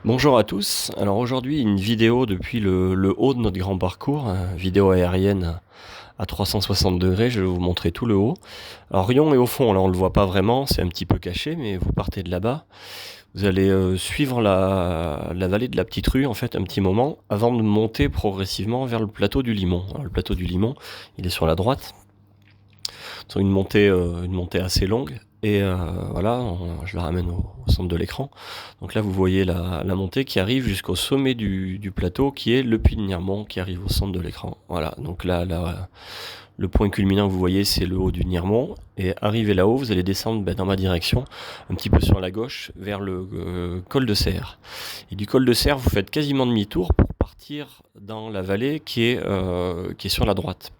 Bonjour à tous. Alors aujourd'hui, une vidéo depuis le haut de notre grand parcours, vidéo aérienne à 360 degrés. Je vais vous montrer tout le haut. Alors Rion est au fond, là on le voit pas vraiment, c'est un petit peu caché, mais vous partez de là-bas. Vous allez suivre la vallée de la Petite Rue en fait un petit moment avant de monter progressivement vers le plateau du Limon. Alors, le plateau du Limon, il est sur la droite. C'est une montée assez longue. Et voilà, je la ramène au centre de l'écran. Donc là, vous voyez la montée qui arrive jusqu'au sommet du plateau, qui est le puy de Niremont, qui arrive au centre de l'écran. Voilà, donc là, le point culminant que vous voyez, c'est le haut du Niremont. Et arrivé là-haut, vous allez descendre dans ma direction, un petit peu sur la gauche, vers le col de Serre. Et du col de Serre, vous faites quasiment demi-tour pour partir dans la vallée qui est sur la droite,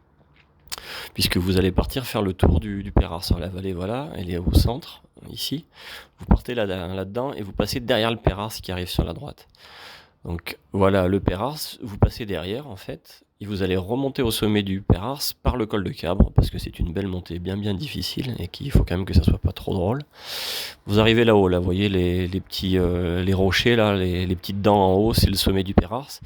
puisque vous allez partir faire le tour du Pérars. La vallée, voilà, elle est au centre, ici. Vous partez là-dedans et vous passez derrière le Pérars qui arrive sur la droite. Donc voilà le Pérars, vous passez derrière en fait, et vous allez remonter au sommet du Pérars par le col de Cabre, parce que c'est une belle montée bien difficile, et qu'il faut quand même que ça soit pas trop drôle. Vous arrivez là-haut, là, vous voyez les petits les rochers, là, les petites dents en haut, c'est le sommet du Pérars.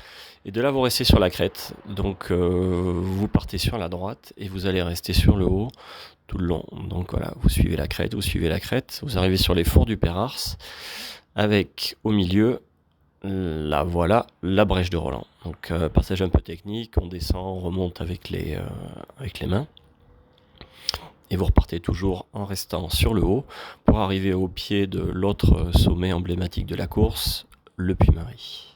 Et de là, vous restez sur la crête. Donc, vous partez sur la droite et vous allez rester sur le haut tout le long. Donc voilà, vous suivez la crête, vous arrivez sur les fours du Pérars, avec au milieu, là voilà, la brèche de Roland. Donc, passage un peu technique, on descend, on remonte avec les mains. Et vous repartez toujours en restant sur le haut pour arriver au pied de l'autre sommet emblématique de la course, le Puy-Marie,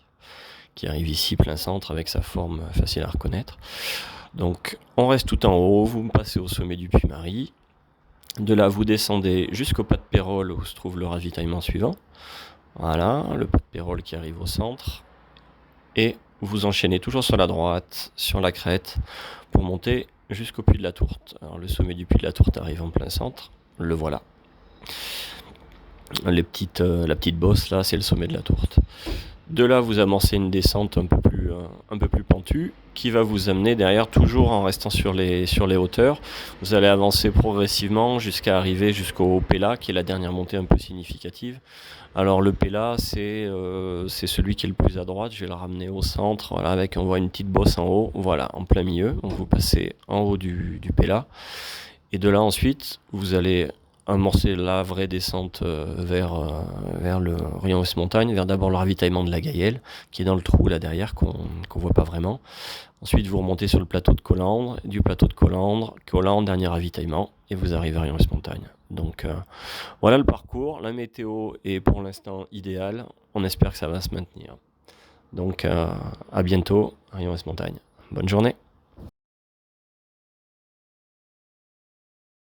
qui arrive ici plein centre avec sa forme facile à reconnaître. Donc on reste tout en haut, vous passez au sommet du Puy-Marie. De là, vous descendez jusqu'au pas de Pérol où se trouve le ravitaillement suivant. Voilà, le pas de Pérol qui arrive au centre. Et vous enchaînez toujours sur la droite, sur la crête, pour monter jusqu'au puy de la Tourte. Alors le sommet du puy de la Tourte arrive en plein centre, le voilà. La petite bosse là, c'est le sommet de la Tourte. De là, vous amorcez une descente un peu plus pentue, qui va vous amener derrière, toujours en restant sur les hauteurs. Vous allez avancer progressivement jusqu'à arriver jusqu'au Péla, qui est la dernière montée un peu significative. Alors le Péla, c'est celui qui est le plus à droite. Je vais le ramener au centre, voilà, on voit une petite bosse en haut, voilà, en plein milieu. Donc vous passez en haut du Péla. Et de là ensuite, vous allez amorcer la vraie descente vers le Rion-West-Montagne, vers d'abord le ravitaillement de la Gaillelle, qui est dans le trou là derrière, qu'on voit pas vraiment. Ensuite, vous remontez sur le plateau de Collandre, du plateau de Collandre, dernier ravitaillement, et vous arrivez à Rion-West-Montagne. Donc voilà le parcours, la météo est pour l'instant idéale, on espère que ça va se maintenir. Donc à bientôt, Rion-West-Montagne. Bonne journée.